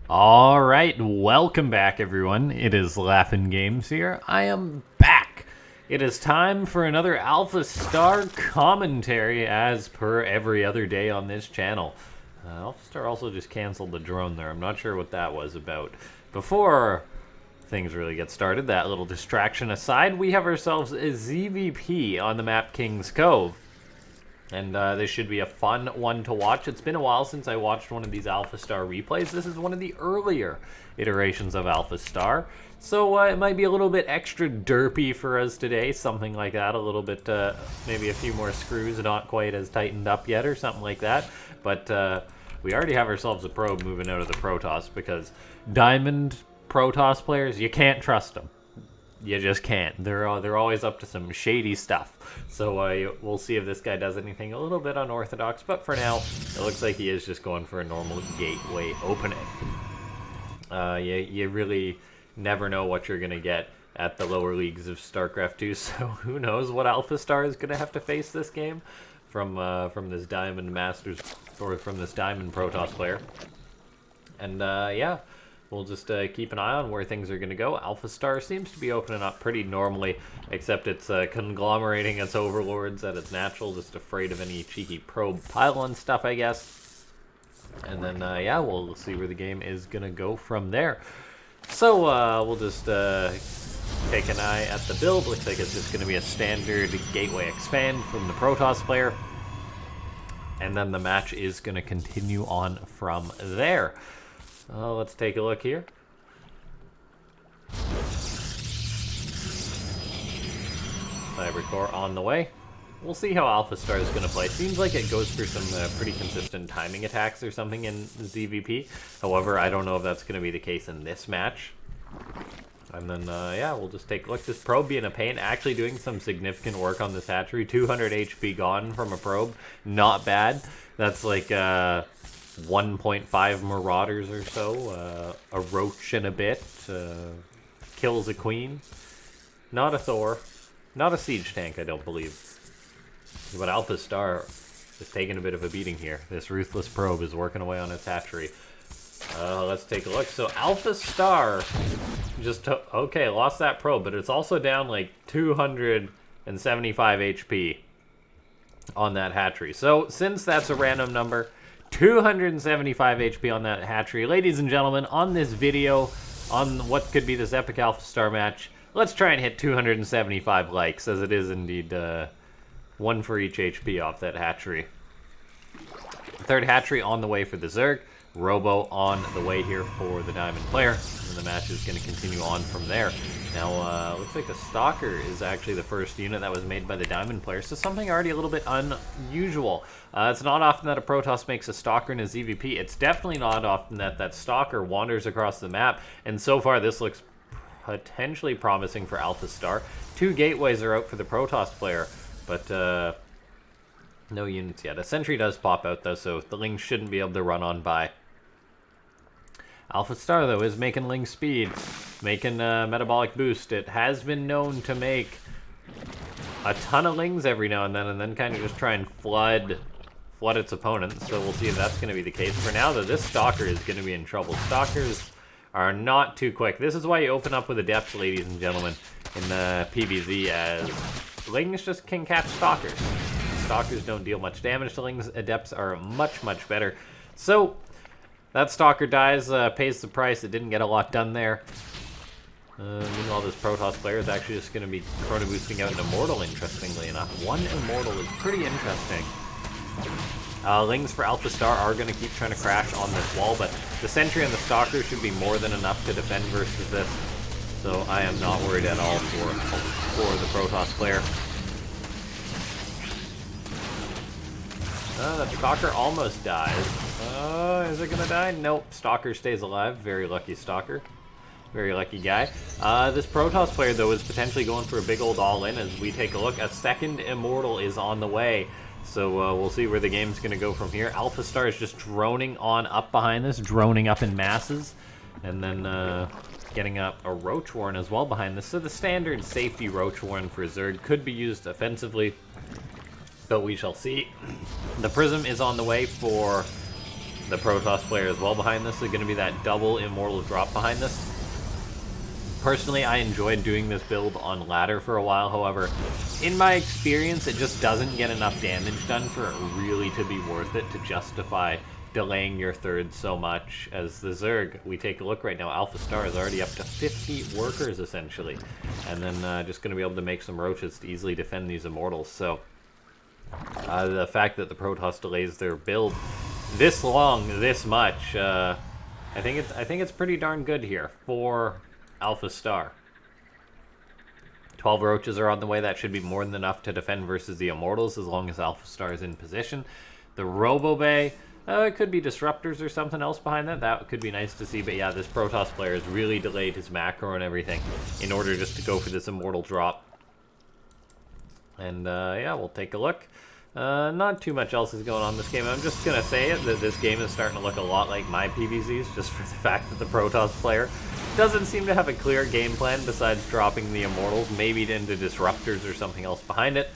Alright, welcome back everyone. It is LaughNgamez here. I am back. It is time for another AlphaStar commentary as per every other day on this channel. AlphaStar also just canceled the drone there. I'm not sure what that was about. Before things really get started, that little distraction aside, we have ourselves a ZVP on the map King's Cove. And this should be a fun one to watch. It's been a while since I watched one of these AlphaStar replays. This is one of the earlier iterations of AlphaStar. So it might be a little bit extra derpy for us today, something like that. A little bit, maybe a few more screws, not quite as tightened up yet or something like that. But we already have ourselves a probe moving out of the Protoss because Diamond Protoss players, you can't trust them. You just can't. They're always up to some shady stuff. So we'll see if this guy does anything a little bit unorthodox. But for now, it looks like he is just going for a normal gateway opening. You really never know what you're going to get at the lower leagues of Starcraft 2. So who knows what AlphaStar is going to have to face this game from this Diamond Masters or from this Diamond Protoss player. And yeah. We'll just keep an eye on where things are going to go. AlphaStar seems to be opening up pretty normally, except it's conglomerating its overlords at its natural, just afraid of any cheeky probe pylon stuff, I guess. And then, yeah, we'll see where the game is going to go from there. So, we'll just take an eye at the build. Looks like it's just going to be a standard gateway expand from the Protoss player. And then the match is going to continue on from there. Let's take a look here. Cybercore on the way. We'll see how AlphaStar is going to play. Seems like it goes for some pretty consistent timing attacks or something in ZVP. However, I don't know if that's going to be the case in this match. And then, yeah, we'll just take a look. This probe being a pain, actually doing some significant work on this hatchery. 200 HP gone from a probe. Not bad. That's like, 1.5 Marauders or so, a Roach and a bit, kills a Queen, not a Thor, not a Siege Tank, I don't believe. But AlphaStar is taking a bit of a beating here. This Ruthless Probe is working away on its hatchery. Let's take a look. So AlphaStar just okay, lost that probe, but it's also down like 275 HP on that hatchery. So since that's a random number, 275 HP on that hatchery. Ladies and gentlemen, on this video, on what could be this epic AlphaStar match, let's try and hit 275 likes, as it is indeed one for each HP off that hatchery. Third hatchery on the way for the Zerg. Robo on the way here for the Diamond player. And the match is going to continue on from there. Now, looks like the Stalker is actually the first unit that was made by the Diamond player, so something already a little bit unusual. It's not often that a Protoss makes a Stalker in a ZVP. It's definitely not often that that Stalker wanders across the map, and so far this looks potentially promising for AlphaStar. 2 gateways are out for the Protoss player, but no units yet. A sentry does pop out, though, so the Lings shouldn't be able to run on by. AlphaStar, though, is making Ling speed, making a metabolic boost. It has been known to make a ton of Lings every now and then kind of just try and flood its opponents. So we'll see if that's going to be the case. For now, though, this Stalker is going to be in trouble. Stalkers are not too quick. This is why you open up with Adepts, ladies and gentlemen, in the PvZ, as Lings just can catch Stalkers. Stalkers don't deal much damage to Lings. Adepts are much, much better. So that Stalker dies, pays the price. It didn't get a lot done there. Meanwhile, this Protoss player is actually just going to be chrono boosting out an Immortal, interestingly enough. 1 Immortal is pretty interesting. Lings for AlphaStar are going to keep trying to crash on this wall, but the Sentry and the Stalker should be more than enough to defend versus this. So I am not worried at all for the Protoss player. That Stalker almost dies. Is it gonna die? Nope. Stalker stays alive. Very lucky Stalker. Very lucky guy. This Protoss player, though, is potentially going for a big old all-in as we take a look. A second Immortal is on the way. So we'll see where the game's gonna go from here. AlphaStar is just droning on up behind this, droning up in masses. And then getting up a Roach Warren as well behind this. So the standard safety Roach Warren for Zerg could be used offensively, but we shall see. The Prism is on the way for the Protoss player as well behind this. There's going to be that double Immortal drop behind this. Personally, I enjoyed doing this build on ladder for a while. However, in my experience, it just doesn't get enough damage done for it really to be worth it to justify delaying your third so much. As the Zerg, we take a look right now, AlphaStar is already up to 50 workers, essentially. And then just going to be able to make some roaches to easily defend these Immortals. So, the fact that the Protoss delays their build this long, this much, I think it's pretty darn good here for AlphaStar. 12 roaches are on the way. That should be more than enough to defend versus the Immortals as long as AlphaStar is in position. The Robo Bay, it could be disruptors or something else behind that. That could be nice to see. But yeah, this Protoss player has really delayed his macro and everything in order just to go for this Immortal drop. And yeah, we'll take a look. Not too much else is going on in this game. I'm just going to say it, that this game is starting to look a lot like my PvZs, just for the fact that the Protoss player doesn't seem to have a clear game plan besides dropping the Immortals, maybe into Disruptors or something else behind it.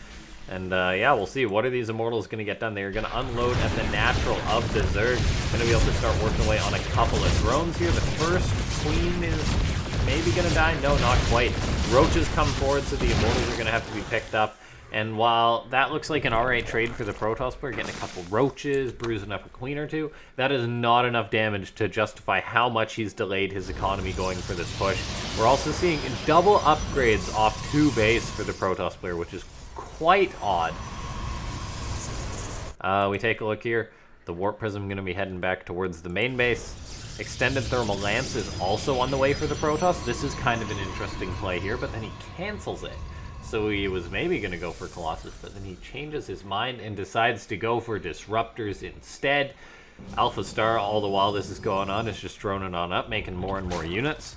And yeah, we'll see. What are these Immortals going to get done? They're going to unload at the natural of the Zerg. Going to be able to start working away on a couple of drones here. The first Queen is maybe going to die. No, not quite. Roaches come forward, so the Immortals are going to have to be picked up. And while that looks like an alright trade for the Protoss player, getting a couple roaches, bruising up a queen or two, that is not enough damage to justify how much he's delayed his economy going for this push. We're also seeing double upgrades off 2 base for the Protoss player, which is quite odd. We take a look here. The Warp Prism going to be heading back towards the main base. Extended Thermal Lance is also on the way for the Protoss. This is kind of an interesting play here, but then he cancels it. So he was maybe going to go for Colossus, but then he changes his mind and decides to go for Disruptors instead. AlphaStar, all the while this is going on, is just droning on up, making more and more units.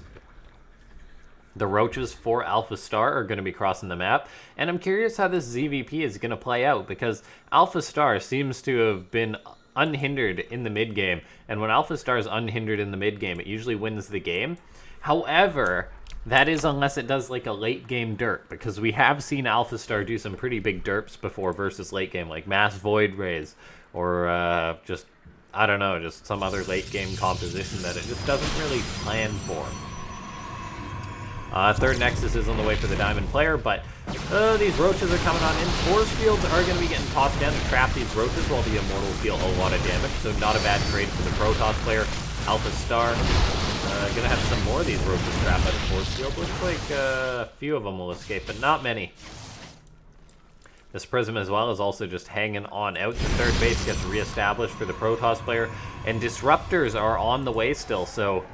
The roaches for AlphaStar are going to be crossing the map, and I'm curious how this ZVP is going to play out, because AlphaStar seems to have been unhindered in the mid-game, and when AlphaStar is unhindered in the mid-game, it usually wins the game. However, that is unless it does like a late game derp, because we have seen AlphaStar do some pretty big derps before versus late game, like Mass Void Rays, or just, I don't know, just some other late game composition that it just doesn't really plan for. Third Nexus is on the way for the Diamond player, but these roaches are coming on in. Force fields are going to be getting tossed down to trap these roaches while the Immortals deal a lot of damage, so not a bad trade for the Protoss player. AlphaStar gonna have some more of these roaches trapped by the force field. Looks like a few of them will escape, but not many. This Prism as well is also just hanging on out. The third base gets reestablished for the Protoss player, and Disruptors are on the way still, so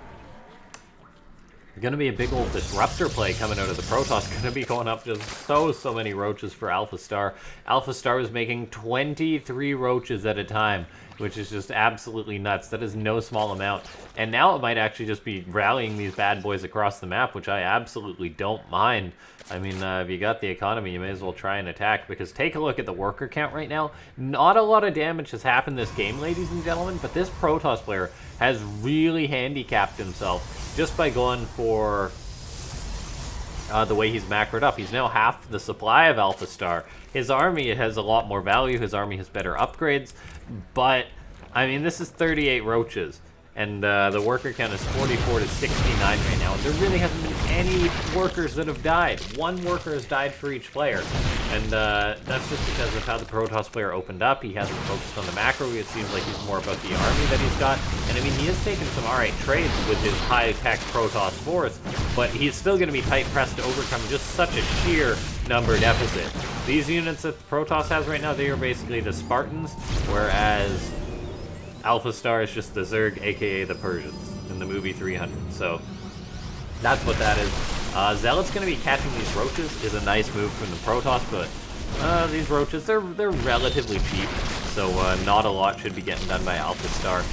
going to be a big old Disruptor play coming out of the Protoss. Going to be going up just so many roaches for AlphaStar. AlphaStar was making 23 roaches at a time, which is just absolutely nuts. That is no small amount. And now it might actually just be rallying these bad boys across the map, which I absolutely don't mind. I mean, if you got the economy, you may as well try and attack, because take a look at the worker count right now. Not a lot of damage has happened this game, ladies and gentlemen, but this Protoss player has really handicapped himself just by going for the way he's macroed up. He's now half the supply of AlphaStar. His army has a lot more value. His army has better upgrades. But, I mean, this is 38 roaches. And the worker count is 44 to 69 right now. And there really hasn't been any workers that have died. One worker has died for each player. And that's just because of how the Protoss player opened up. He hasn't focused on the macro. It seems like he's more about the army that he's got. And I mean, he has taken some alright trades with his high-tech Protoss force. But he's still going to be tight-pressed to overcome just such a sheer number deficit. These units that the Protoss has right now, they are basically the Spartans. Whereas AlphaStar is just the Zerg, aka the Persians, in the movie 300. So that's what that is. Zealot's going to be catching these roaches is a nice move from the Protoss, but these roaches, they're relatively cheap, so not a lot should be getting done by AlphaStar.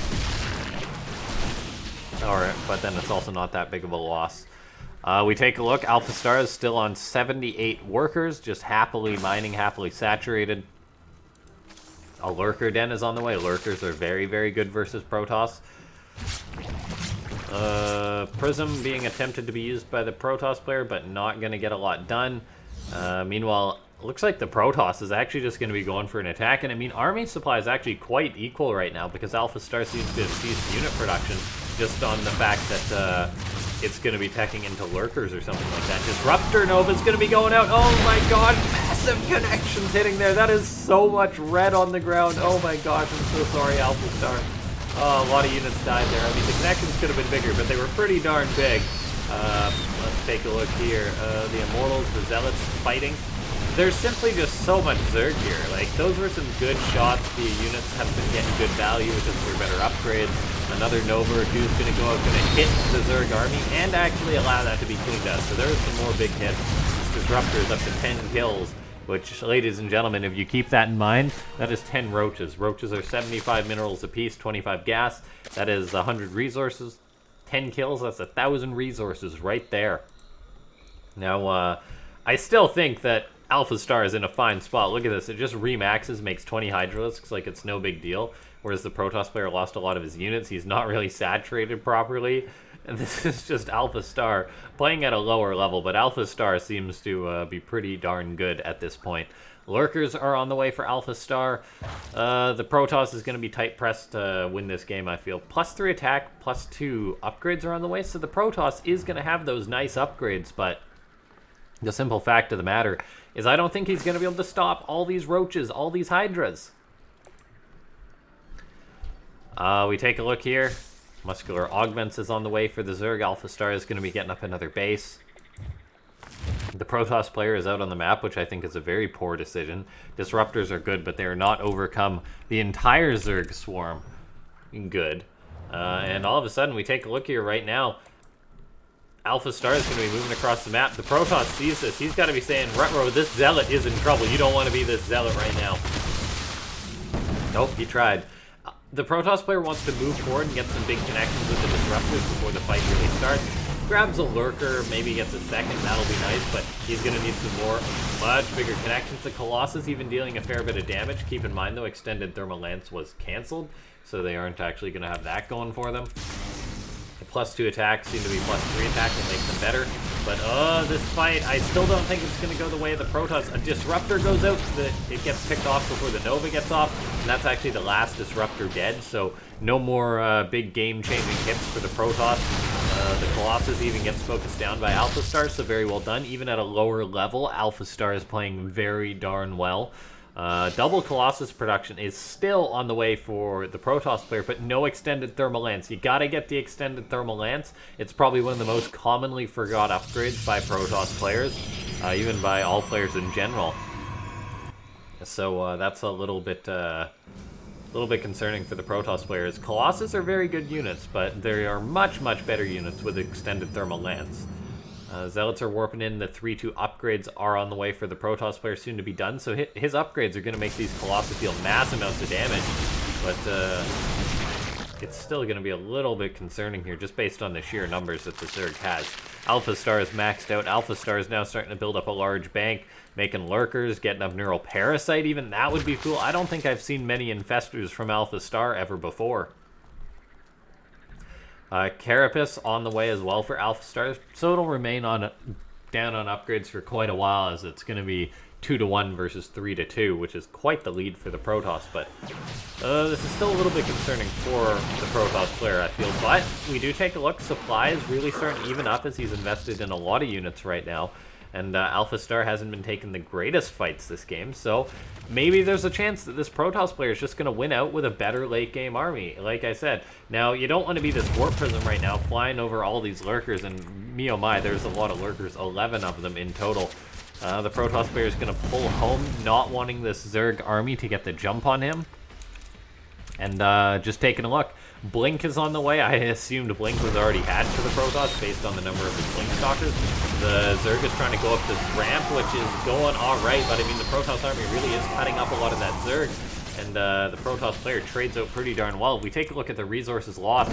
Alright, but then it's also not that big of a loss. We take a look. AlphaStar is still on 78 workers, just happily mining, happily saturated. A Lurker den is on the way. Lurkers are very good versus Protoss. Prism being attempted to be used by the Protoss player, but not going to get a lot done. Meanwhile, looks like the Protoss is actually just going to be going for an attack. And I mean, army supply is actually quite equal right now because AlphaStar seems to have ceased unit production just on the fact that it's going to be teching into Lurkers or something like that. Disruptor Nova's going to be going out. Oh my god, massive connections hitting there. That is so much red on the ground. Oh my gosh, I'm so sorry, AlphaStar. Oh, a lot of units died there. I mean, the connections could have been bigger, but they were pretty darn big. Let's take a look here. The Immortals, the Zealots fighting. There's simply just so much Zerg here. Like, those were some good shots. The units have been getting good value because they're better upgrades. Another Nova or two is going to go out, going to hit the Zerg army and actually allow that to be cleaned up. So there's some more big hits. This Disruptor is up to 10 kills, which, ladies and gentlemen, if you keep that in mind, that is 10 roaches. Roaches are 75 minerals apiece, 25 gas. That is 100 resources. 10 kills, that's 1,000 resources right there. Now, I still think that AlphaStar is in a fine spot. Look at this, it just remaxes, makes 20 Hydralisks like it's no big deal. Whereas the Protoss player lost a lot of his units. He's not really saturated properly. And this is just AlphaStar playing at a lower level, but AlphaStar seems to be pretty darn good at this point. Lurkers are on the way for AlphaStar. The Protoss is going to be tight pressed to win this game, I feel. +3 attack, +2 upgrades are on the way, so the Protoss is going to have those nice upgrades, but the simple fact of the matter is I don't think he's going to be able to stop all these roaches, all these hydras. We take a look here. Muscular Augments is on the way for the Zerg. AlphaStar is going to be getting up another base. The Protoss player is out on the map, which I think is a very poor decision. Disruptors are good, but they are not overcome the entire Zerg swarm. Good. And all of a sudden, we take a look here right now. AlphaStar is going to be moving across the map. The Protoss sees this. He's got to be saying, Retro, this Zealot is in trouble. You don't want to be this Zealot right now. Nope, he tried. The Protoss player wants to move forward and get some big connections with the Disruptors before the fight really starts. Grabs a Lurker, maybe gets a second, that'll be nice, but he's going to need some more, much bigger connections. The Colossus even dealing a fair bit of damage. Keep in mind, though, Extended Thermal Lance was cancelled, so they aren't actually going to have that going for them. The +2 attacks seem to be +3 attack that makes them better. But, this fight, I still don't think it's going to go the way of the Protoss. A Disruptor goes out, it gets picked off before the Nova gets off, and that's actually the last Disruptor dead, so no more big game-changing hits for the Protoss. The Colossus even gets focused down by AlphaStar, so very well done. Even at a lower level, AlphaStar is playing very darn well. Double Colossus production is still on the way for the Protoss player, but no Extended Thermal Lance. You gotta get the Extended Thermal Lance. It's probably one of the most commonly forgot upgrades by Protoss players, even by all players in general. So that's a little bit concerning for the Protoss players. Colossus are very good units, but there are much, much better units with Extended Thermal Lance. Zealots are warping in. The 3-2 upgrades are on the way for the Protoss player, soon to be done. So his upgrades are going to make these Colossus deal massive amounts of damage. But it's still going to be a little bit concerning here, just based on the sheer numbers that the Zerg has. AlphaStar is maxed out. AlphaStar is now starting to build up a large bank, making Lurkers, getting up Neural Parasite even. That would be cool. I don't think I've seen many Infestors from AlphaStar ever before. Carapace on the way as well for AlphaStar, so it'll remain down on upgrades for quite a while, as it's going to be 2-1 versus 3-2, which is quite the lead for the Protoss, but this is still a little bit concerning for the Protoss player, I feel. But we do take a look. Supply is really starting to even up as he's invested in a lot of units right now. And AlphaStar hasn't been taking the greatest fights this game, so maybe there's a chance that this Protoss player is just going to win out with a better late-game army, like I said. Now, you don't want to be this Warp Prism right now, flying over all these Lurkers, and me oh my, there's a lot of Lurkers, 11 of them in total. The Protoss player is going to pull home, not wanting this Zerg army to get the jump on him. And just taking a look. Blink is on the way. I assumed Blink was already had for the Protoss based on the number of the Blink Stalkers. The Zerg is trying to go up this ramp, which is going alright, but I mean, the Protoss army really is cutting up a lot of that Zerg, and the Protoss player trades out pretty darn well. If we take a look at the resources lost,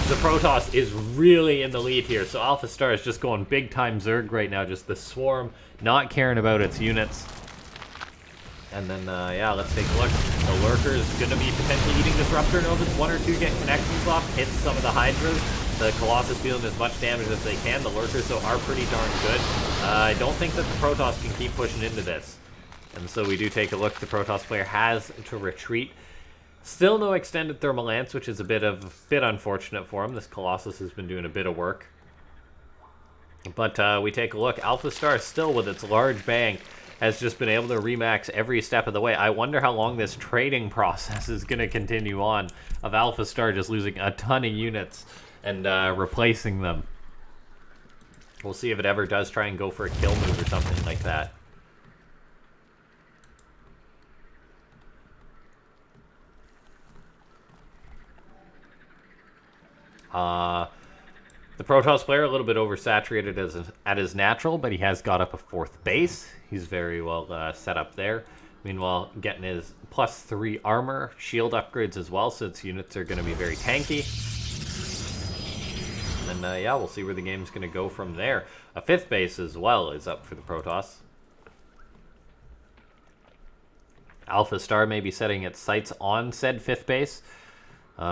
the Protoss is really in the lead here, so AlphaStar is just going big-time Zerg right now, just the Swarm, not caring about its units. And then, yeah, let's take a look. The Lurker is going to be potentially eating Disruptor Novas. 1 or 2 get connections off, hit some of the Hydras. The Colossus dealing as much damage as they can. The Lurkers, though, are pretty darn good. I don't think that the Protoss can keep pushing into this. And so we do take a look. The Protoss player has to retreat. Still no extended Thermal Lance, which is a bit unfortunate for him. This Colossus has been doing a bit of work. But we take a look. AlphaStar still, with its large bank, has just been able to remax every step of the way. I wonder how long this trading process is going to continue on, of AlphaStar just losing a ton of units and replacing them. We'll see if it ever does try and go for a kill move or something like that. The Protoss player a little bit oversaturated at his natural, but he has got up a 4th base. He's very well set up there. Meanwhile, getting his +3 armor, shield upgrades as well, so its units are going to be very tanky. And then, yeah, we'll see where the game's going to go from there. A 5th base as well is up for the Protoss. AlphaStar may be setting its sights on said 5th base.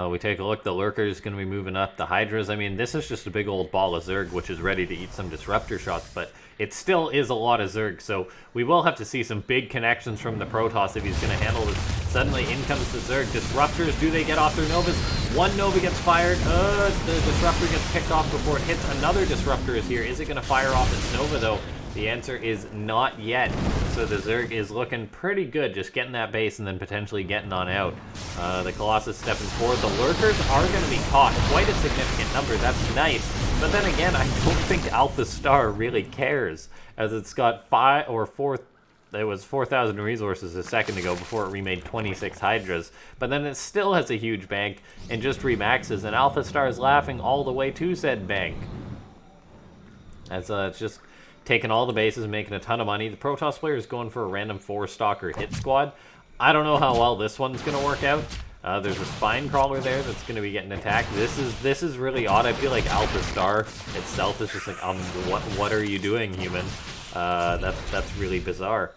We take a look, the Lurker is going to be moving up. The Hydras, I mean, this is just a big old ball of Zerg, which is ready to eat some Disruptor shots, but it still is a lot of Zerg, so we will have to see some big connections from the Protoss if he's going to handle this. Suddenly, in comes the Zerg. Disruptors, do they get off their Novas? One Nova gets fired. The Disruptor gets picked off before it hits. Another Disruptor is here. Is it going to fire off its Nova, though? The answer is not yet. So the Zerg is looking pretty good, just getting that base and then potentially getting on out. The Colossus stepping forward. The Lurkers are going to be caught. Quite a significant number. That's nice. But then again, I don't think AlphaStar really cares, as it's got 4,000 resources a second ago before it remade 26 Hydras. But then it still has a huge bank and just remaxes, and AlphaStar is laughing all the way to said bank. As it's just taking all the bases, making a ton of money. The Protoss player is going for a random 4-stalker hit squad. I don't know how well this one's going to work out. There's a spine crawler there that's going to be getting attacked. This is really odd. I feel like AlphaStar itself is just like, what are you doing, human? That's really bizarre.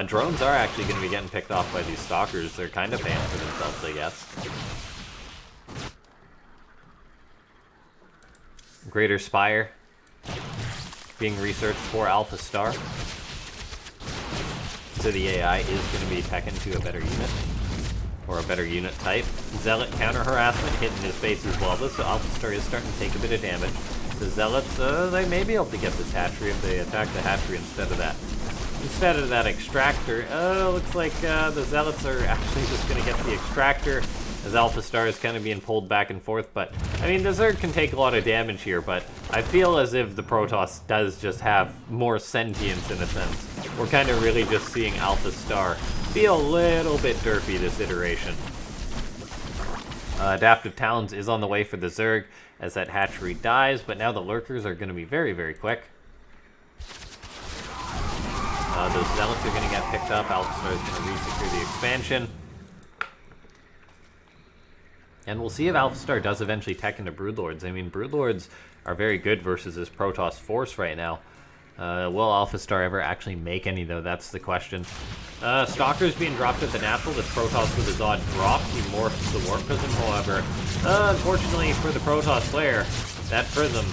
Drones are actually going to be getting picked off by these stalkers. They're kind of paying for themselves, I guess. Greater Spire being researched for AlphaStar. So the AI is going to be pecking to a better unit, or a better unit type. Zealot counter harassment hitting his base as well. So AlphaStar is starting to take a bit of damage. The Zealots, they may be able to get this hatchery if they attack the hatchery instead of that. Instead of that extractor, looks like the Zealots are actually just going to get the extractor, as AlphaStar is kind of being pulled back and forth. But, I mean, the Zerg can take a lot of damage here, but I feel as if the Protoss does just have more sentience in a sense. We're kind of really just seeing AlphaStar be a little bit derpy this iteration. Adaptive Talons is on the way for the Zerg as that hatchery dies, but now the Lurkers are going to be very, very quick. Those Zealots are going to get picked up. AlphaStar is going to re-secure the expansion. And we'll see if AlphaStar does eventually tech into Broodlords. I mean, Broodlords are very good versus this Protoss force right now. Will AlphaStar ever actually make any, though? That's the question. Stalker's being dropped at the natural. This Protoss with his odd drop. He morphs the Warp Prism, however. Unfortunately for the Protoss player, that Prism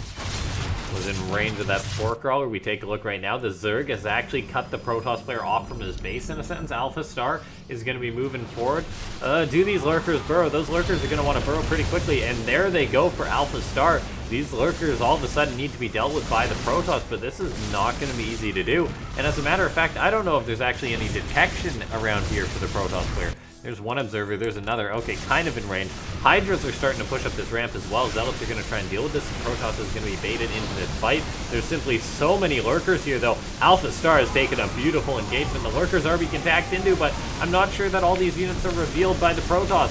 was in range of that Spore Crawler. We take a look right now. The Zerg has actually cut the Protoss player off from his base, in a sense. AlphaStar is going to be moving forward. Do these Lurkers burrow? Those Lurkers are going to want to burrow pretty quickly, and there they go for AlphaStar. These Lurkers all of a sudden need to be dealt with by the Protoss, but this is not going to be easy to do. And as a matter of fact, I don't know if there's actually any detection around here for the Protoss player. There's one observer, there's another. Okay, kind of in range. Hydras are starting to push up this ramp as well. Zealots are going to try and deal with this. Protoss is going to be baited into this fight. There's simply so many Lurkers here, though. AlphaStar has taken a beautiful engagement. The Lurkers are being tacked into, but I'm not sure that all these units are revealed by the Protoss.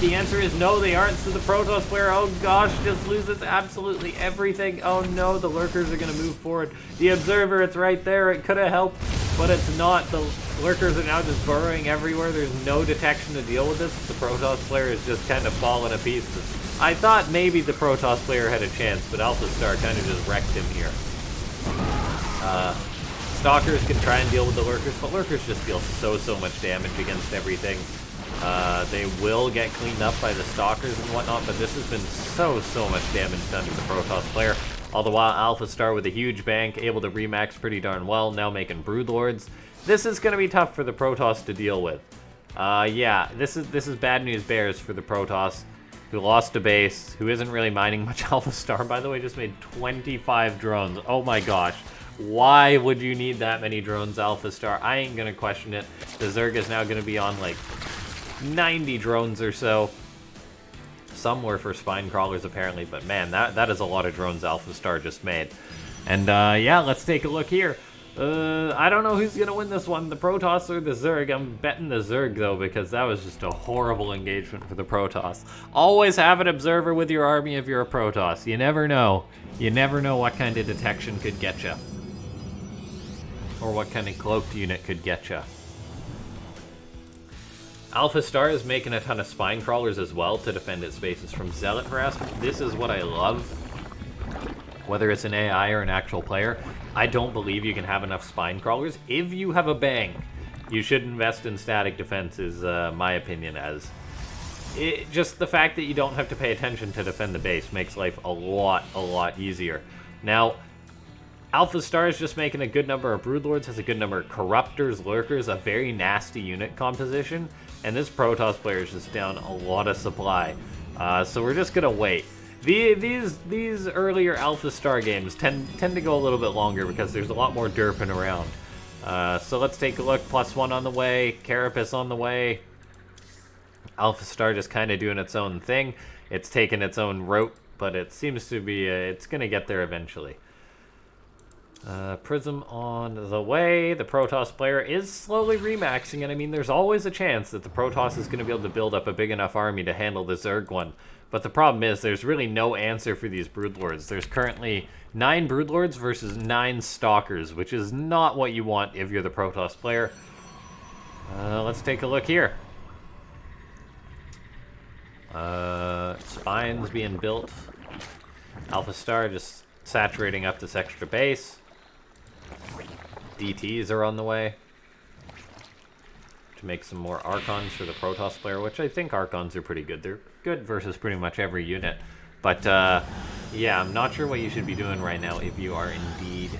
The answer is no, they aren't. So the Protoss player, oh gosh, just loses absolutely everything. Oh no, the Lurkers are going to move forward. The Observer, it's right there. It could have helped, but it's not. The Lurkers are now just burrowing everywhere. There's no detection to deal with this. The Protoss player is just kind of falling to pieces. I thought maybe the Protoss player had a chance, but AlphaStar kind of just wrecked him here. Stalkers can try and deal with the Lurkers, but Lurkers just deal so much damage against everything. They will get cleaned up by the Stalkers and whatnot, but this has been so much damage done to the Protoss player. All the while, AlphaStar with a huge bank, able to remax pretty darn well, now making Broodlords. This is going to be tough for the Protoss to deal with. Yeah, this is bad news bears for the Protoss, who lost a base, who isn't really mining much. AlphaStar, by the way, just made 25 drones. Oh my gosh. Why would you need that many drones, AlphaStar? I ain't gonna question it. The Zerg is now gonna be on like 90 drones or so. Some were for spine crawlers apparently, but man, that is a lot of drones AlphaStar just made. And yeah, let's take a look here. I don't know who's gonna win this one, the Protoss or the Zerg. I'm betting the Zerg though, because that was just a horrible engagement for the Protoss. Always have an observer with your army if you're a Protoss. You never know. You never know what kind of detection could get you. Or what kind of cloaked unit could get you. AlphaStar is making a ton of spine crawlers as well to defend its bases from zealot harassment. This is what I love. Whether it's an AI or an actual player, I don't believe you can have enough spine crawlers. If you have a bank, you should invest in static defense is my opinion, as just the fact that you don't have to pay attention to defend the base makes life a lot easier. Now, AlphaStar is just making a good number of Broodlords, has a good number of Corruptors, Lurkers, a very nasty unit composition, and this Protoss player is just down a lot of supply. So we're just gonna wait. These earlier AlphaStar games tend to go a little bit longer because there's a lot more derping around. So let's take a look. +1 on the way, Carapace on the way. AlphaStar just kind of doing its own thing. It's taking its own route, but it seems to be, it's gonna get there eventually. Prism on the way. The Protoss player is slowly remaxing, and I mean, there's always a chance that the Protoss is going to be able to build up a big enough army to handle the Zerg one. But the problem is, there's really no answer for these Broodlords. There's currently 9 Broodlords versus 9 Stalkers, which is not what you want if you're the Protoss player. Let's take a look here. Spines being built. AlphaStar just saturating up this extra base. DTs are on the way to make some more Archons for the Protoss player, which I think Archons are pretty good. They're good versus pretty much every unit. But yeah, I'm not sure what you should be doing right now if you are indeed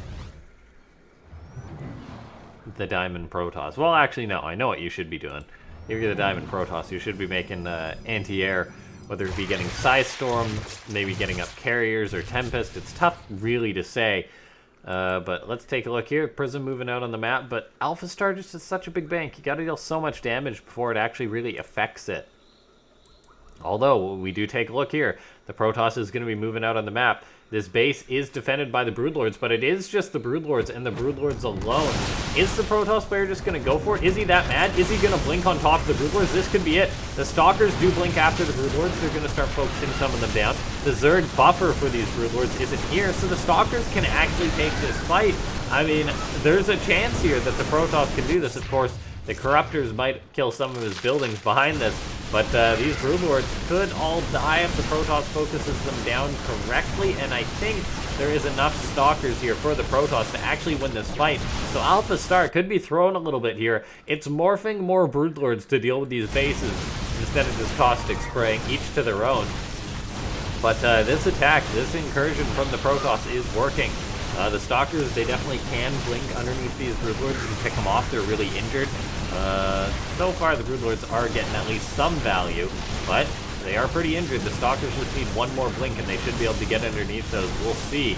the Diamond Protoss. Well, actually, no, I know what you should be doing. If you're the Diamond Protoss, you should be making anti-air, whether it be getting Psystorm, maybe getting up Carriers or Tempest. It's tough really to say. But let's take a look here. Prism moving out on the map, but AlphaStar just is such a big bank. You gotta deal so much damage before it actually really affects it. Although, we do take a look here. The Protoss is going to be moving out on the map. This base is defended by the Broodlords, but it is just the Broodlords and the Broodlords alone. Is the Protoss player just going to go for it? Is he that mad? Is he going to blink on top of the Broodlords? This could be it. The Stalkers do blink after the Broodlords. They're going to start focusing some of them down. The Zerg buffer for these Broodlords isn't here, so the Stalkers can actually take this fight. I mean, there's a chance here that the Protoss can do this. Of course, the Corruptors might kill some of his buildings behind this, but these Broodlords could all die if the Protoss focuses them down correctly, and I think there is enough Stalkers here for the Protoss to actually win this fight. So AlphaStar could be thrown a little bit here. It's morphing more Broodlords to deal with these bases instead of just caustic spraying, each to their own. But this attack, this incursion from the Protoss is working. The Stalkers, they definitely can blink underneath these Broodlords and pick them off. They're really injured. So far, the Broodlords are getting at least some value, but they are pretty injured. The Stalkers just need one more blink, and they should be able to get underneath those. We'll see.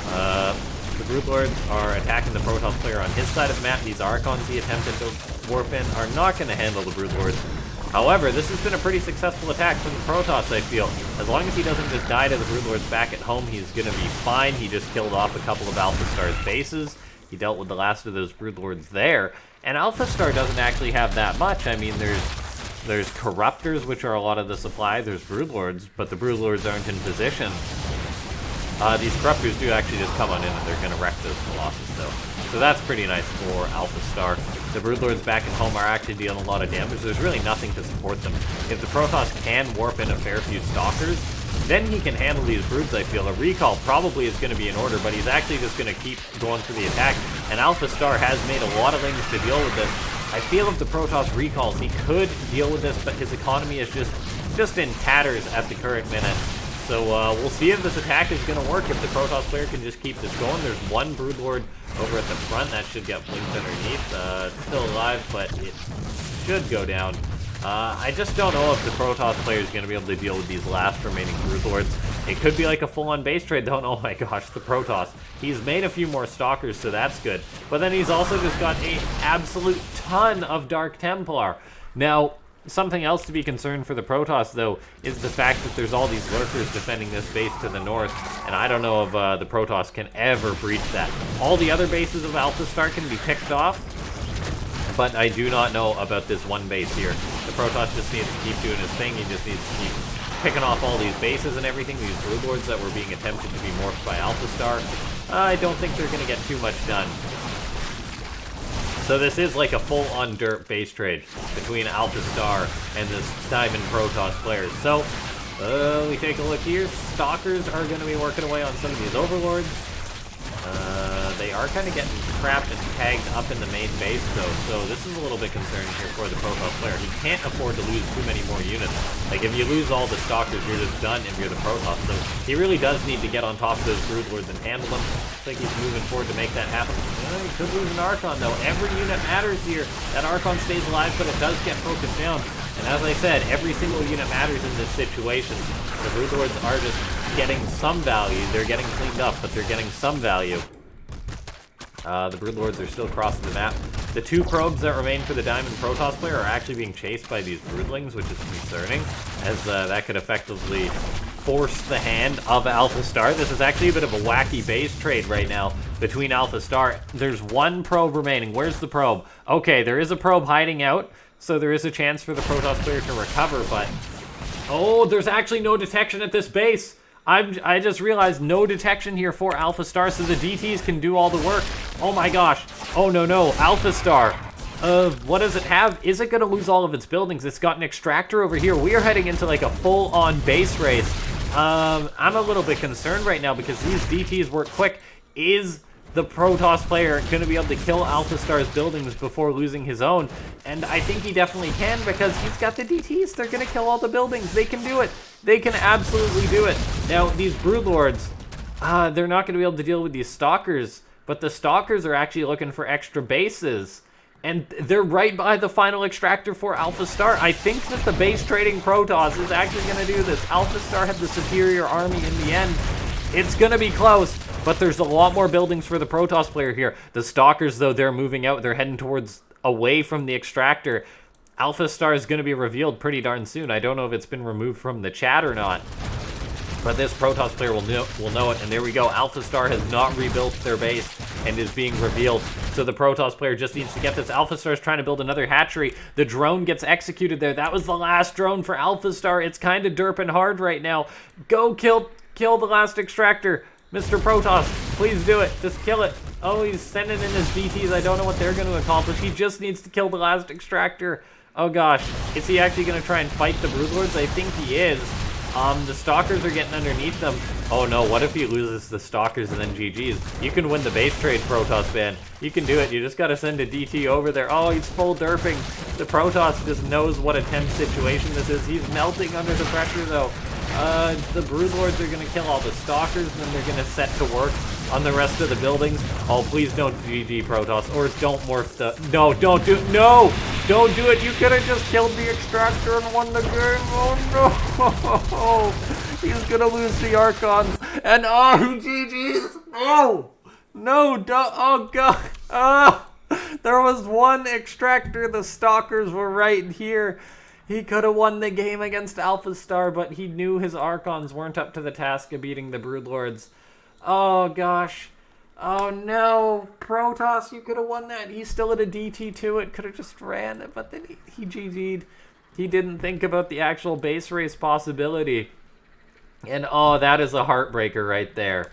The Broodlords are attacking the Protoss player on his side of the map. These Archons he attempted to warp in are not going to handle the Broodlords. However, this has been a pretty successful attack from the Protoss, I feel. As long as he doesn't just die to the Broodlords back at home, he's going to be fine. He just killed off a couple of AlphaStar's bases. He dealt with the last of those Broodlords there. And AlphaStar doesn't actually have that much. I mean, there's Corruptors, which are a lot of the supply. There's Broodlords, but the Broodlords aren't in position. These Corruptors do actually just come on in, and they're going to wreck those Colossus, though. So that's pretty nice for AlphaStar. The Broodlords back at home are actually dealing a lot of damage. There's really nothing to support them. If the Protoss can warp in a fair few Stalkers, then he can handle these Broods, I feel. A recall probably is going to be in order, but he's actually just going to keep going for the attack. And AlphaStar has made a lot of things to deal with this. I feel if the Protoss recalls, he could deal with this, but his economy is just in tatters at the current minute. So we'll see if this attack is going to work, if the Protoss player can just keep this going. There's one Broodlord over at the front. That should get blinked underneath. It's still alive, but it should go down. I just don't know if the Protoss player is going to be able to deal with these last remaining Broodlords. It could be like a full-on base trade, though. Oh my gosh, the Protoss. He's made a few more Stalkers, so that's good. But then he's also just got an absolute ton of Dark Templar. Now, something else to be concerned for the Protoss, though, is the fact that there's all these Lurkers defending this base to the north, and I don't know if the Protoss can ever breach that. All the other bases of AlphaStar can be picked off, but I do not know about this one base here. The Protoss just needs to keep doing his thing. He just needs to keep picking off all these bases and everything, these Broodlords that were being attempted to be morphed by AlphaStar. I don't think they're going to get too much done. So this is like a full-on dirt base trade between AlphaStar and this Diamond Protoss players. So, we take a look here. Stalkers are going to be working away on some of these Overlords. They are kind of getting trapped and tagged up in the main base, though, so this is a little bit concerning here for the Protoss player. He can't afford to lose too many more units. Like, if you lose all the Stalkers, you're just done if you're the Protoss, so he really does need to get on top of those Broodlords and handle them. Looks like he's moving forward to make that happen. He could lose an Archon, though. Every unit matters here. That Archon stays alive, but it does get focused down. And as I said, every single unit matters in this situation. The Broodlords are just getting some value. They're getting cleaned up, but they're getting some value. The Broodlords are still crossing the map. The two probes that remain for the Diamond Protoss player are actually being chased by these Broodlings, which is concerning, as that could effectively force the hand of AlphaStar. This is actually a bit of a wacky base trade right now between AlphaStar. There's one probe remaining. Where's the probe? Okay, there is a probe hiding out, so there is a chance for the Protoss player to recover, but... Oh, there's actually no detection at this base! I just realized no detection here for AlphaStar, so the DTs can do all the work. Oh my gosh. Oh no, AlphaStar. What does it have? Is it going to lose all of its buildings? It's got an extractor over here. We are heading into like a full-on base race. I'm a little bit concerned right now because these DTs work quick. Is the Protoss player going to be able to kill AlphaStar's buildings before losing his own? And I think he definitely can because he's got the DTs. They're going to kill all the buildings. They can do it. They can absolutely do it. Now, these Broodlords, they're not going to be able to deal with these Stalkers, but the Stalkers are actually looking for extra bases. And they're right by the final extractor for AlphaStar. I think that the base trading Protoss is actually going to do this. AlphaStar had the superior army in the end. It's going to be close, but there's a lot more buildings for the Protoss player here. The Stalkers, though, they're moving out. They're heading towards away from the extractor. AlphaStar is going to be revealed pretty darn soon. I don't know if it's been removed from the chat or not, but this Protoss player will know it. And there we go. AlphaStar has not rebuilt their base and is being revealed. So the Protoss player just needs to get this. AlphaStar is trying to build another hatchery. The drone gets executed there. That was the last drone for AlphaStar. It's kind of derping hard right now. Go kill the last extractor. Mr. Protoss, please do it. Just kill it. Oh, he's sending in his DTs. I don't know what they're going to accomplish. He just needs to kill the last extractor. Oh gosh, is he actually going to try and fight the Broodlords? I think he is. The Stalkers are getting underneath them. Oh no, what if he loses the Stalkers and then GG's? You can win the base trade, Protoss fan. You can do it. You just got to send a DT over there. Oh, he's full derping. The Protoss just knows what a tense situation this is. He's melting under the pressure though. The Broodlords are going to kill all the Stalkers, and then they're going to set to work on the rest of the buildings. Oh, please don't GG Protoss, or don't morph the... No, don't do... No! Don't do it! You could have just killed the extractor and won the game! Oh, no! He's going to lose the Archons, and oh, GG's! No! No, don't... Oh, God! Oh! There was one extractor. The Stalkers were right here. He could have won the game against AlphaStar, but he knew his Archons weren't up to the task of beating the Broodlords. Oh, gosh. Oh, no. Protoss, you could have won that. He's still at a DT to it. Could have just ran it, but then he GG'd. He didn't think about the actual base race possibility. And, oh, that is a heartbreaker right there.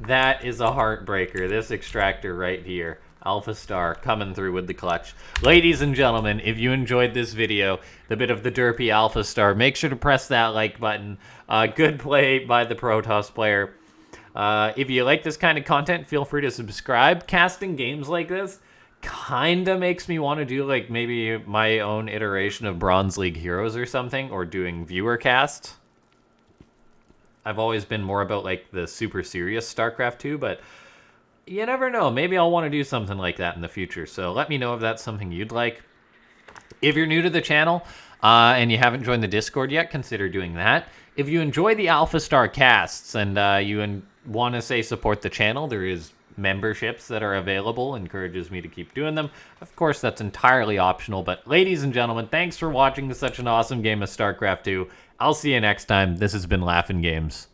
That is a heartbreaker. This extractor right here. AlphaStar coming through with the clutch. Ladies and gentlemen, if you enjoyed this video, the bit of the derpy AlphaStar, make sure to press that like button. Good play by the Protoss player. If you like this kind of content, feel free to subscribe. Casting games like this kinda makes me want to do like maybe my own iteration of Bronze League Heroes or something, or doing viewer cast. I've always been more about like the super serious StarCraft 2, but you never know. Maybe I'll want to do something like that in the future. So let me know if that's something you'd like. If you're new to the channel and you haven't joined the Discord yet, consider doing that. If you enjoy the AlphaStar casts and you want to say support the channel, there is memberships that are available. Encourages me to keep doing them. Of course, that's entirely optional. But ladies and gentlemen, thanks for watching such an awesome game of StarCraft 2. I'll see you next time. This has been LaughNgamez.